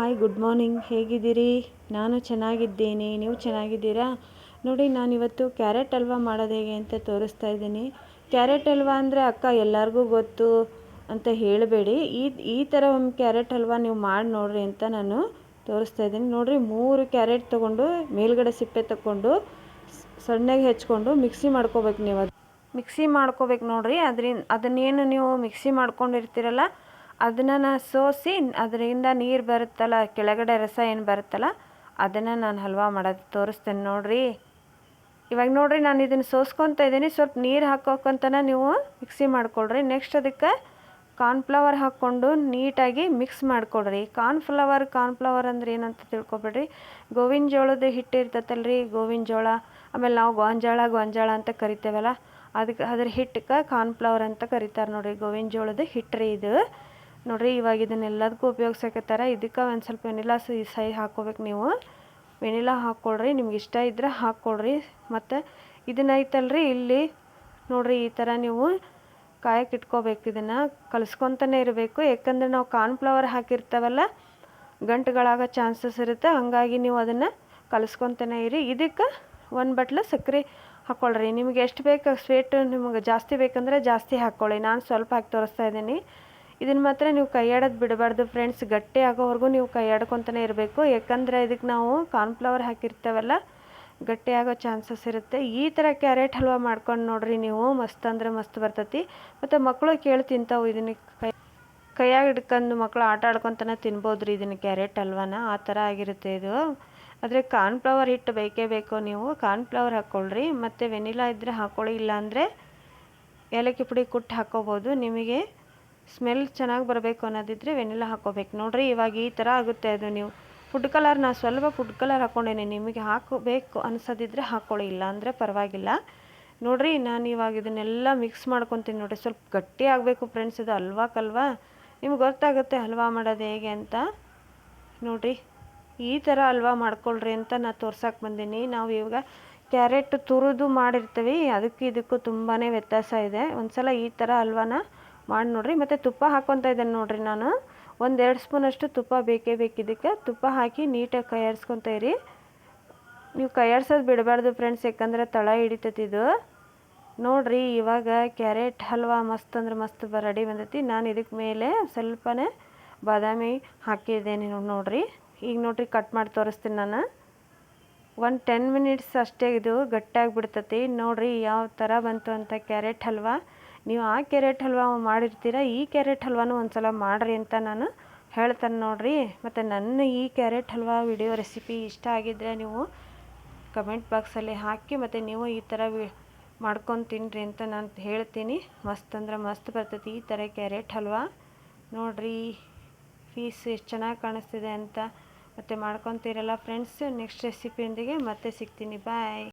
Hi good morning, ಹೇಗಿದ್ದೀರಿ? ನಾನು ಚೆನ್ನಾಗಿದ್ದೇನೆ. ನೀವು ಚೆನ್ನಾಗಿದ್ದೀರಾ? ನೋಡಿ, ನಾನಿವತ್ತು ಕ್ಯಾರೆಟ್ ಹಲ್ವಾ ಮಾಡೋದು ಹೇಗೆ ಅಂತ ತೋರಿಸ್ತಾ ಇದ್ದೀನಿ. ಕ್ಯಾರೆಟ್ ಹಲ್ವಾ ಅಂದರೆ ಅಕ್ಕ ಎಲ್ಲರಿಗೂ ಗೊತ್ತು ಅಂತ ಹೇಳಬೇಡಿ. ಈ ಥರ ಒಂದು ಕ್ಯಾರೆಟ್ ಹಲ್ವಾ ನೀವು ಮಾಡಿ ನೋಡ್ರಿ ಅಂತ ನಾನು ತೋರಿಸ್ತಾ ಇದ್ದೀನಿ. ನೋಡಿರಿ, 3 ಕ್ಯಾರೆಟ್ ತೊಗೊಂಡು ಮೇಲ್ಗಡೆ ಸಿಪ್ಪೆ ತಗೊಂಡು ಸಣ್ಣಗೆ ಹೆಚ್ಕೊಂಡು ಮಿಕ್ಸಿ ಮಾಡ್ಕೋಬೇಕು. ನೀವು ಮಿಕ್ಸಿ ಮಾಡ್ಕೋಬೇಕು ನೋಡಿರಿ. ಅದನ್ನೇನು ನೀವು ಮಿಕ್ಸಿ ಮಾಡ್ಕೊಂಡಿರ್ತೀರಲ್ಲ ಅದನ್ನು ಸೋಸಿ ಅದರಿಂದ ನೀರು ಬರುತ್ತಲ್ಲ, ಕೆಳಗಡೆ ರಸ ಏನು ಬರುತ್ತಲ್ಲ ಅದನ್ನು ನಾನು ಹಲ್ವಾ ಮಾಡೋದು ತೋರಿಸ್ತೇನೆ ನೋಡಿರಿ. ಇವಾಗ ನೋಡಿರಿ, ನಾನು ಇದನ್ನು ಸೋಸ್ಕೊತಾ ಇದ್ದೀನಿ. ಸ್ವಲ್ಪ ನೀರು ಹಾಕೋಕ್ಕಂತನ ನೀವು ಮಿಕ್ಸಿ ಮಾಡ್ಕೊಳ್ರಿ. ನೆಕ್ಸ್ಟ್ ಅದಕ್ಕೆ ಕಾರ್ನ್ಫ್ಲವರ್ ಹಾಕ್ಕೊಂಡು ನೀಟಾಗಿ ಮಿಕ್ಸ್ ಮಾಡಿಕೊಡ್ರಿ. ಕಾರ್ನ್ಫ್ಲವರ್ ಅಂದ್ರೆ ಏನಂತ ತಿಳ್ಕೊಬೇಡ್ರಿ. ಗೋವಿನ ಜೋಳದ ಹಿಟ್ಟು ಇರ್ತೈತಲ್ರಿ, ಗೋವಿನ ಜೋಳ, ಆಮೇಲೆ ನಾವು ಗೋಂಜಾಳ ಅಂತ ಕರಿತೇವಲ್ಲ, ಅದ್ರ ಹಿಟ್ಟಕ್ಕೆ ಕಾರ್ನ್ಫ್ಲವರ್ ಅಂತ ಕರೀತಾರೆ ನೋಡಿರಿ. ಗೋವಿನ ಜೋಳದ ಹಿಟ್ಟು ಇದು ನೋಡಿರಿ. ಇವಾಗ ಇದನ್ನೆಲ್ಲದಕ್ಕೂ ಉಪಯೋಗಿಸಕತ್ತಾರ. ಇದಕ್ಕೆ ಒಂದು ಸ್ವಲ್ಪ ವೆನಿಲಾ ಸೈ ಹಾಕ್ಕೋಬೇಕು. ನೀವು ವೆನಿಲಾ ಹಾಕ್ಕೊಳ್ರಿ, ನಿಮ್ಗೆ ಇಷ್ಟ ಇದ್ರೆ ಹಾಕ್ಕೊಳ್ರಿ. ಮತ್ತು ಇದನ್ನ ಐತಲ್ರಿ ಇಲ್ಲಿ ನೋಡಿರಿ, ಈ ಥರ ನೀವು ಕಾಯಕ್ಕೆ ಇಟ್ಕೋಬೇಕು. ಇದನ್ನು ಕಲಿಸ್ಕೊತಾನೆ ಇರಬೇಕು. ಯಾಕಂದರೆ ನಾವು ಕಾರ್ನ್ಫ್ಲವರ್ ಹಾಕಿರ್ತಾವಲ್ಲ, ಗಂಟುಗಳಾಗೋ ಚಾನ್ಸಸ್ ಇರುತ್ತೆ. ಹಾಗಾಗಿ ನೀವು ಅದನ್ನು ಕಲಿಸ್ಕೊತಾನೆ ಇರಿ. ಇದಕ್ಕೆ 1 ಬಟ್ಲು ಸಕ್ಕರೆ ಹಾಕ್ಕೊಳ್ರಿ. ನಿಮಗೆ ಎಷ್ಟು ಬೇಕು ಸ್ವೀಟು, ನಿಮಗೆ ಜಾಸ್ತಿ ಬೇಕಂದರೆ ಜಾಸ್ತಿ ಹಾಕ್ಕೊಳ್ಳಿ. ನಾನು ಸ್ವಲ್ಪ ಹಾಕಿ ತೋರಿಸ್ತಾ ಇದ್ದೀನಿ. ಇದನ್ನು ಮಾತ್ರ ನೀವು ಕೈಯಾಡೋದು ಬಿಡಬಾರ್ದು ಫ್ರೆಂಡ್ಸ್. ಗಟ್ಟಿ ಆಗೋವರೆಗೂ ನೀವು ಕೈಯಾಡ್ಕೊತಾನೆ ಇರಬೇಕು. ಯಾಕಂದರೆ ಇದಕ್ಕೆ ನಾವು ಕಾರ್ನ್ಫ್ಲವರ್ ಹಾಕಿರ್ತೇವಲ್ಲ, ಗಟ್ಟಿ ಆಗೋ ಚಾನ್ಸಸ್ ಇರುತ್ತೆ. ಈ ಥರ ಕ್ಯಾರೆಟ್ ಹಲ್ವಾ ಮಾಡ್ಕೊಂಡು ನೋಡಿರಿ ನೀವು, ಮಸ್ತ್ ಅಂದರೆ ಮಸ್ತ್ ಬರ್ತೈತಿ. ಮತ್ತು ಮಕ್ಕಳು ತಿಂತಾವೆ. ಇದನ್ನು ಕೈಯಾಗ ಹಿಡ್ಕೊಂಡು ಮಕ್ಕಳು ಆಟ ಆಡ್ಕೊತಾನೆ ತಿನ್ಬೋದ್ರಿ ಇದನ್ನು, ಕ್ಯಾರೆಟ್ ಹಲ್ವಾನ. ಆ ಥರ ಆಗಿರುತ್ತೆ ಇದು. ಆದರೆ ಕಾರ್ನ್ಫ್ಲವರ್ ಹಿಟ್ಟು ಬೇಕೇ ಬೇಕು. ನೀವು ಕಾರ್ನ್ಫ್ಲವರ್ ಹಾಕ್ಕೊಳ್ರಿ. ಮತ್ತು ವೆನಿಲಾ ಇದ್ದರೆ ಹಾಕ್ಕೊಳ್ಳಿ, ಇಲ್ಲಾಂದರೆ ಏಲಕ್ಕಿ ಪುಡಿ ಕುಟ್ಟಿ ಹಾಕ್ಕೋಬೋದು. ನಿಮಗೆ ಸ್ಮೆಲ್ ಚೆನ್ನಾಗಿ ಬರಬೇಕು ಅನ್ನೋದಿದ್ರೆ ವೆನಿಲಾ ಹಾಕ್ಕೋಬೇಕು ನೋಡಿರಿ. ಇವಾಗ ಈ ಥರ ಆಗುತ್ತೆ ಅದು. ನೀವು ನಾನು ಸ್ವಲ್ಪ ಫುಡ್ ಕಲರ್ ಹಾಕ್ಕೊಂಡೇನೆ. ನಿಮಗೆ ಹಾಕಬೇಕು ಅನ್ಸೋದಿದ್ರೆ ಹಾಕ್ಕೊಳ್ಳಿ, ಇಲ್ಲ ಅಂದರೆ ಪರವಾಗಿಲ್ಲ ನೋಡಿರಿ. ನಾನು ಇವಾಗ ಇದನ್ನೆಲ್ಲ ಮಿಕ್ಸ್ ಮಾಡ್ಕೊತೀನಿ ನೋಡಿರಿ. ಸ್ವಲ್ಪ ಗಟ್ಟಿ ಆಗಬೇಕು ಫ್ರೆಂಡ್ಸ್. ಇದು ಹಲ್ವಾ ನಿಮ್ಗೆ ಗೊತ್ತಾಗುತ್ತೆ ಹಲ್ವಾ ಮಾಡೋದು ಹೇಗೆ ಅಂತ ನೋಡಿರಿ. ಈ ಥರ ಹಲ್ವಾ ಮಾಡ್ಕೊಳ್ರಿ ಅಂತ ನಾನು ತೋರ್ಸಕ್ಕೆ ಬಂದೀನಿ. ನಾವು ಇವಾಗ ಕ್ಯಾರೆಟ್ ತುರಿದು ಮಾಡಿರ್ತೀವಿ, ಅದಕ್ಕೆ ಇದಕ್ಕೂ ತುಂಬಾ ವ್ಯತ್ಯಾಸ ಇದೆ. ಒಂದ್ಸಲ ಈ ಥರ ಹಲ್ವಾನ ಮಾಡಿ ನೋಡಿರಿ. ಮತ್ತು ತುಪ್ಪ ಹಾಕ್ಕೊತಾ ಇದ್ದೇನೆ ನೋಡಿರಿ. ನಾನು 1-2 ಸ್ಪೂನಷ್ಟು ತುಪ್ಪ ಬೇಕೇ ಬೇಕು ಇದಕ್ಕೆ. ತುಪ್ಪ ಹಾಕಿ ನೀಟಾಗಿ ಕೈಯಾಡಿಸ್ಕೊತಾ ಇರಿ. ನೀವು ಕೈಯಾಡ್ಸೋದು ಬಿಡಬಾರ್ದು ಫ್ರೆಂಡ್ಸ್, ಯಾಕಂದರೆ ತಳ ಹಿಡಿತೈತಿ ಇದು ನೋಡಿರಿ. ಇವಾಗ ಕ್ಯಾರೆಟ್ ಹಲ್ವಾ ಮಸ್ತ್ ಅಂದ್ರೆ ಮಸ್ತ್ ರೆಡಿ ಬಂದೈತಿ. ನಾನು ಇದಕ್ಕೆ ಮೇಲೆ ಸ್ವಲ್ಪನೇ ಬಾದಾಮಿ ಹಾಕಿದ್ದೇನೆ ನೋಡಿರಿ. ಈಗ ನೋಡಿರಿ, ಕಟ್ ಮಾಡಿ ತೋರಿಸ್ತೀನಿ ನಾನು. 10 ಮಿನಿಟ್ಸ್ ಅಷ್ಟೇ ಇದು ಗಟ್ಟಿಯಾಗಿ ಬಿಡ್ತೈತಿ ನೋಡಿರಿ. ಯಾವ ಥರ ಬಂತು ಅಂತ ಕ್ಯಾರೆಟ್ ಹಲ್ವಾ. ನೀವು ಆ ಕ್ಯಾರೆಟ್ ಹಲ್ವಾ ಮಾಡಿರ್ತೀರ, ಈ ಕ್ಯಾರೆಟ್ ಹಲ್ವಾನು ಒಂದ್ಸಲ ಮಾಡಿರಿ ಅಂತ ನಾನು ಹೇಳ್ತೇನೆ ನೋಡಿರಿ. ಮತ್ತು ನನ್ನ ಈ ಕ್ಯಾರೆಟ್ ಹಲ್ವಾ ವಿಡಿಯೋ ರೆಸಿಪಿ ಇಷ್ಟ ಆಗಿದ್ದರೆ ನೀವು ಕಮೆಂಟ್ ಬಾಕ್ಸಲ್ಲಿ ಹಾಕಿ, ಮತ್ತು ನೀವು ಈ ಥರ ಮಾಡ್ಕೊಂಡು ತಿನ್ನಿರಿ ಅಂತ ನಾನು ಹೇಳ್ತೀನಿ. ಮಸ್ತ್ ಅಂದ್ರೆ ಮಸ್ತ್ ಬರ್ತೈತಿ ಈ ಥರ ಕ್ಯಾರೆಟ್ ಹಲ್ವಾ ನೋಡಿರಿ. ಪೀಸ್ ಎಷ್ಟು ಚೆನ್ನಾಗಿ ಕಾಣಿಸ್ತಿದೆ ಅಂತ. ಮತ್ತು ಮಾಡ್ಕೊತೀರಲ್ಲ ಫ್ರೆಂಡ್ಸ್. ನೆಕ್ಸ್ಟ್ ರೆಸಿಪಿಯೊಂದಿಗೆ ಮತ್ತೆ ಸಿಗ್ತೀನಿ. ಬಾಯ್.